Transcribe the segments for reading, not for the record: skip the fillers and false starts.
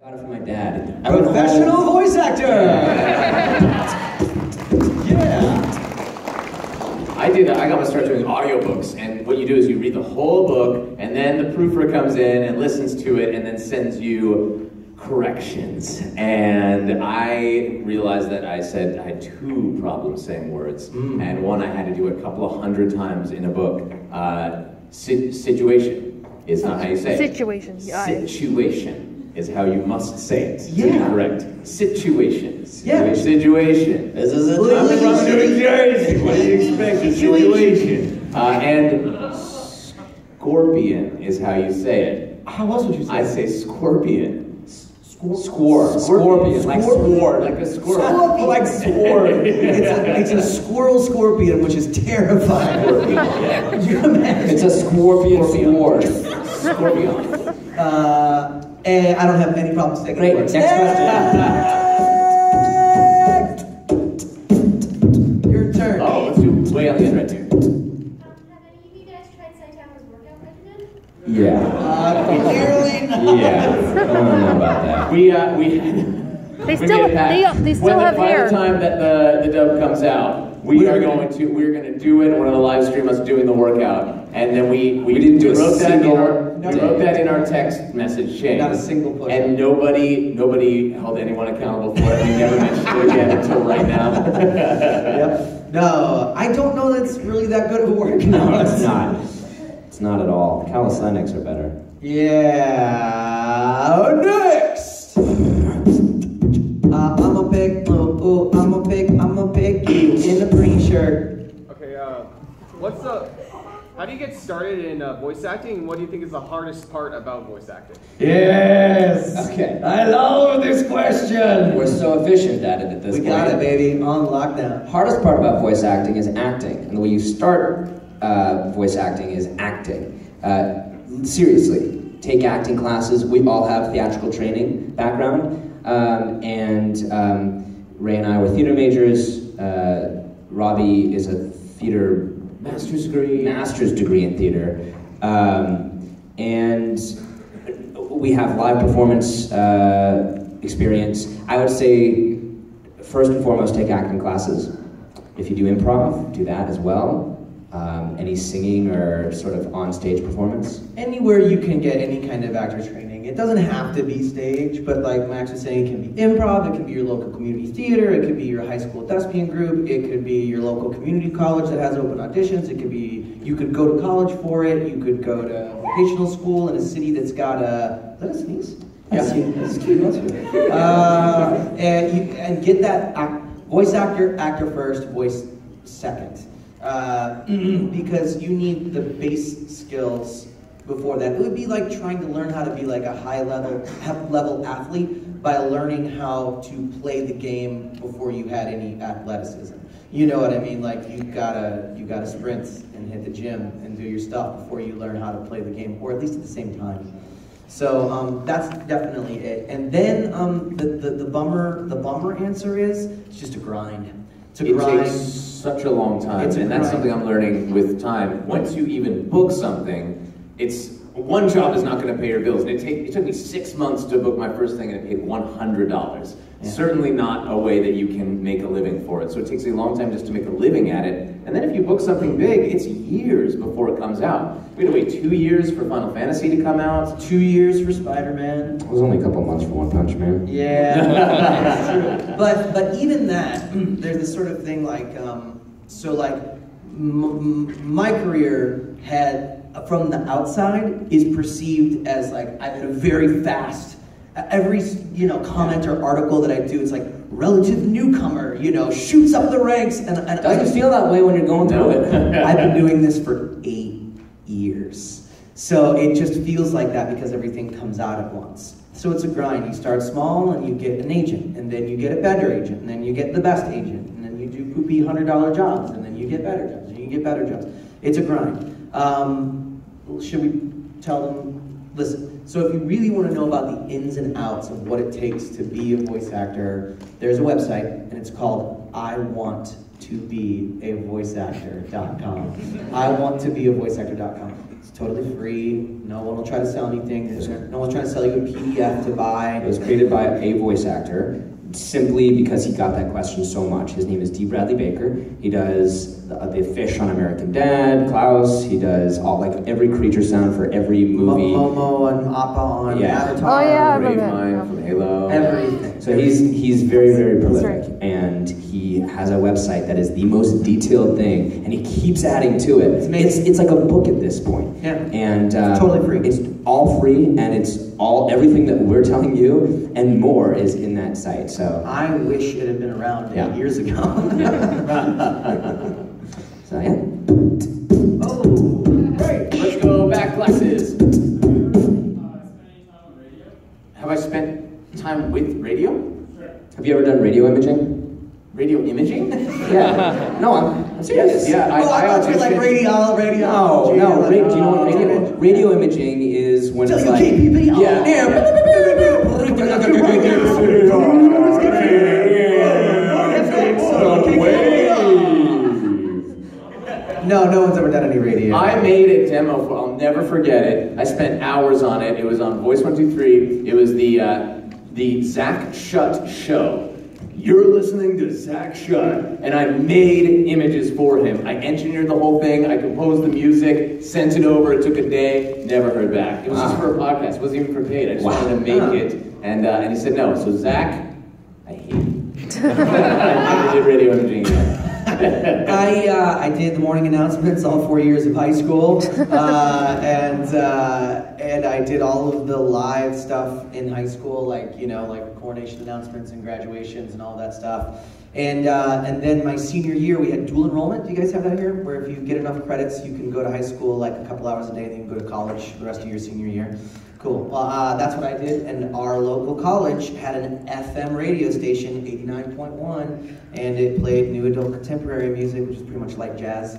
Got it from my dad. Professional voice actor! Yeah! I got to start doing audiobooks, and what you do is you read the whole book, and then the proofer comes in and listens to it, and then sends you corrections. And I realized that I had two problems saying words, and one I had to do a couple of hundred times in a book. Situation is not how you say it. Situation, yeah. Situation is how you must say it. Yeah. Correct. Situation. Yeah. Situation. This is a I'm from New Jersey. What do you expect? A situation. And scorpion is how you say it. How else would you say I it? say scorpion. Scorpion, like sword, like a squirrel. Like sword. It's a squirrel scorpion, which is terrifying. Yeah. Could you imagine? It's a scorpion sword. Scorpion. And I don't have any problems taking Great. it. Next question. Your turn. Oh, let's do way on the end right here. Have any of you guys tried Saitama's workout regimen? Yeah. Clearly not. Yeah. I don't know about that. We They still have hair. By the time that the dub comes out, we're going to do it. We're going to live stream us doing the workout, and then we didn't do wrote that in our text message chain. Not a single push. And nobody held anyone accountable for it. We never mentioned it again until right now. Yep. No, I don't know that's really that good of a workout. No, it's not. It's not at all. Calisthenics are better. Yeah. Next. I'm a pick you in a green shirt. Okay, how do you get started in voice acting? What do you think is the hardest part about voice acting? Yes. Okay. I love this question. We're so efficient at it at this We point. got it, baby. On lockdown. Hardest part about voice acting is acting. And the way you start voice acting is acting. Seriously, take acting classes. We all have theatrical training background. Ray and I were theater majors. Robbie is a theater master's degree in theater. And we have live performance experience. I would say, first and foremost, take acting classes. If you do improv, do that as well. Any singing or sort of on-stage performance? Anywhere you can get any kind of actor training. It doesn't have to be stage, but like Max was saying, it can be improv, it can be your local community theater, it could be your high school thespian group, it could be your local community college that has open auditions, it could be, you could go to college for it, you could go to vocational school in a city that's got a, is that a sneeze? Yeah. That's cute. And get that voice actor first, voice second. Because you need the base skills before that. It would be like trying to learn how to be like a high level athlete by learning how to play the game before you had any athleticism. You know what I mean? Like you gotta sprint and hit the gym and do your stuff before you learn how to play the game, or at least at the same time. So that's definitely it. And then the bummer answer is it's just a grind. It takes such a long time, and that's something I'm learning with time. Once you even book something, one job is not going to pay your bills. It took me 6 months to book my first thing, and it paid $100. Yeah. Certainly not a way that you can make a living for it. So it takes a long time just to make a living at it. And then if you book something big, it's years before it comes out. We had to wait 2 years for Final Fantasy to come out. 2 years for Spider-Man. It was only a couple months for One Punch Man. Yeah, that's true. But even that, there's this sort of thing like, my career from the outside is perceived as like I've been a very fast. Every comment or article that I do, it's like relative newcomer, shoots up the ranks, and Doesn't feel that way when you're going through it. I've been doing this for 8 years, so it just feels like that because everything comes out at once. So it's a grind. You start small and you get an agent, and then you get a better agent, and then you get the best agent, and then you do poopy $100 jobs, and then you get better jobs, and you get better jobs. It's a grind. Should we tell them? Listen. So if you really want to know about the ins and outs of what it takes to be a voice actor, there's a website, and it's called iwanttobeavoiceactor.com. iwanttobeavoiceactor.com. It's totally free. No one will try to sell anything. No one's trying to sell you a PDF to buy. It was created by a voice actor simply because he got that question so much. His name is D. Bradley Baker. He does the fish on American Dad, Klaus. He does every creature sound for every movie. Momo and Appa on Avatar. Oh yeah, I Brave remember Mind that. from Halo. Everything. So he's very, very prolific, right. and he has a website that is the most detailed thing, and he keeps adding to it. It's like a book at this point. Yeah. And It's totally free. It's all free, and it's everything that we're telling you and more is in that site. So I wish it had been around 8 years ago. So yeah. Oh, Great. Let's go back classes. Have I spent time with radio? Have you ever done radio imaging? Radio imaging? Yeah. No, I'm serious. Yeah, I thought you were like radio. No. Do you know what radio imaging is? When it's like WKPP. No one's ever done any radio. I made a demo for, I'll never forget it. I spent hours on it. It was on Voice 123. It was the Zach Shutt show. You're listening to Zach Shutt. And I made images for him. I engineered the whole thing. I composed the music, sent it over. It took a day, never heard back. It was just for a podcast. It wasn't even for paid. I just wanted to make it. And he said no. So Zach, I hate you. I never did radio imaging again. I did the morning announcements all 4 years of high school, and I did all of the live stuff in high school, like coronation announcements and graduations and all that stuff. And then my senior year, we had dual enrollment. Do you guys have that here? Where if you get enough credits, you can go to high school like a couple hours a day, and then you can go to college the rest of your senior year. Cool. Well, that's what I did, and our local college had an FM radio station, 89.1, and it played new adult contemporary music, which is pretty much like jazz.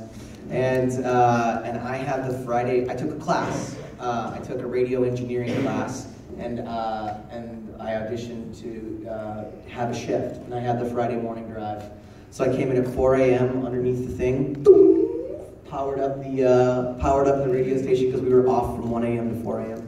And I had the Friday. I took a class. I took a radio engineering class, and I auditioned to have a shift, and I had the Friday morning drive. So I came in at 4 a.m. underneath the thing, powered up the radio station because we were off from 1 a.m. to 4 a.m.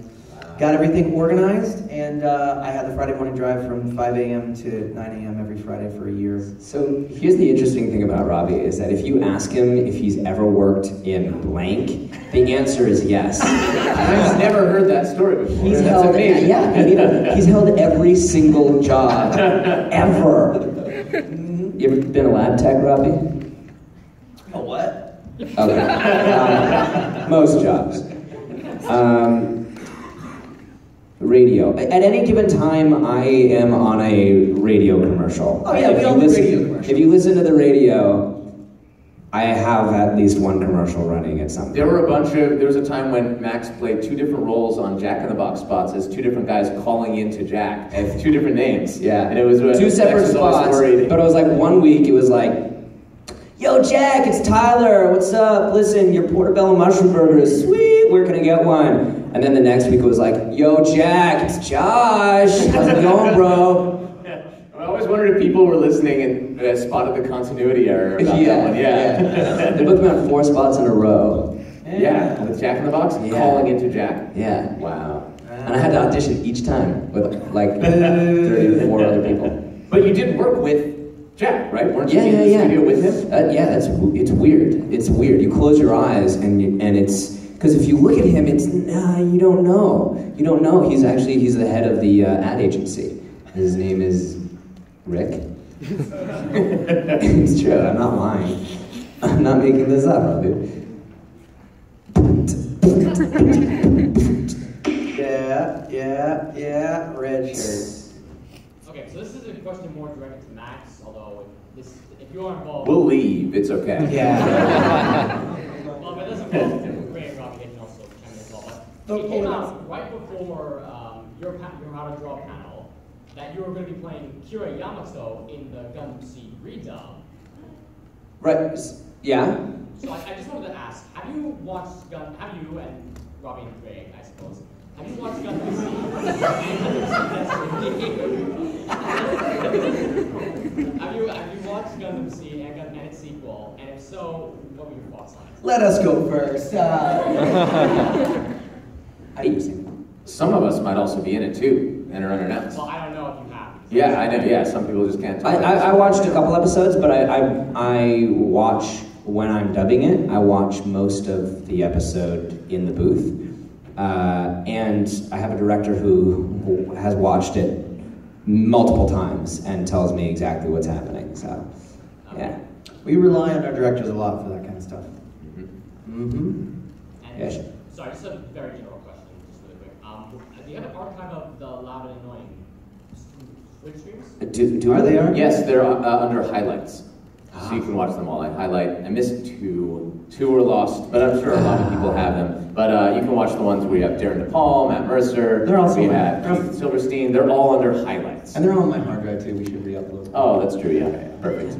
Got everything organized, and I had the Friday morning drive from 5 a.m. to 9 a.m. every Friday for a year. So here's the interesting thing about Robbie is that if you ask him if he's ever worked in blank, the answer is yes. I've never heard that story before. He's That's held, amazing. yeah, me neither. He's held every single job ever. You ever been a lab tech, Robbie? A what? Okay. Most jobs. Radio. At any given time, I am on a radio commercial. Oh yeah, we all do radio commercials. If you listen to the radio, I have at least one commercial running at some point. There was a time when Max played 2 different roles on Jack in the Box spots as 2 different guys calling into Jack as 2 different names. Yeah. And it was 2 separate Max was always spots, worried. but it was like one week it was like, yo Jack, it's Tyler, what's up? Listen, your portobello mushroom burger is sweet, where can I get one? And then the next week it was like, yo Jack, it's Josh, how's it going, bro? I always wondered if people were listening and spotted the continuity error about that one. Yeah. They booked me on 4 spots in a row. Yeah, with Jack in the Box, calling into Jack. Yeah. Wow. And I had to audition each time with like 34 other people. But you did work with Jack, right? Weren't you in the Yeah. studio with him? It's weird. It's weird. You close your eyes and it's because if you look at him, it's you don't know. You don't know. He's the head of the ad agency. His name is Rick. It's true. I'm not lying. I'm not making this up, dude. Yeah, red shirt. Okay, so this is a question more directed to Max, although if you are involved... We'll leave. It's okay. Yeah. Well, if it doesn't involve Ray and Robbie, they can also chime in as well. But it came out right before your How to Draw panel that you were going to be playing Kira Yamato in the Gundam Seed redub. Right. Yeah. So I just wanted to ask, have you and Robbie and Ray, I suppose, have you watched Gundam Seed? Have you watched Gundam Seed and its sequel? sequel? And if so, what were your thoughts on it? Let us go first. Some of us might also be in it too, and are unannounced. Well, I don't know if you have. Yeah, I know. Yeah, some people just can't talk. I watched a couple episodes, but I watch when I'm dubbing it. I watch most of the episode in the booth, and I have a director who has watched it multiple times and tells me exactly what's happening. So, yeah, we rely on our directors a lot for that kind of stuff. And Yes. Sorry, just a very general question, just really quick. Do you have an archive of the Loud and Annoying Twitch streams? Are they on? Yes, they're under highlights, so you can watch them all. I missed two. Two were lost, but I'm sure a lot of people have them. But you can watch the ones where you have Darren DePaul, Matt Mercer. They're also we have Keith Silverstein. They're all under highlights. And they're on my hard drive too. We should re-upload. Oh, that's true. Yeah, perfect.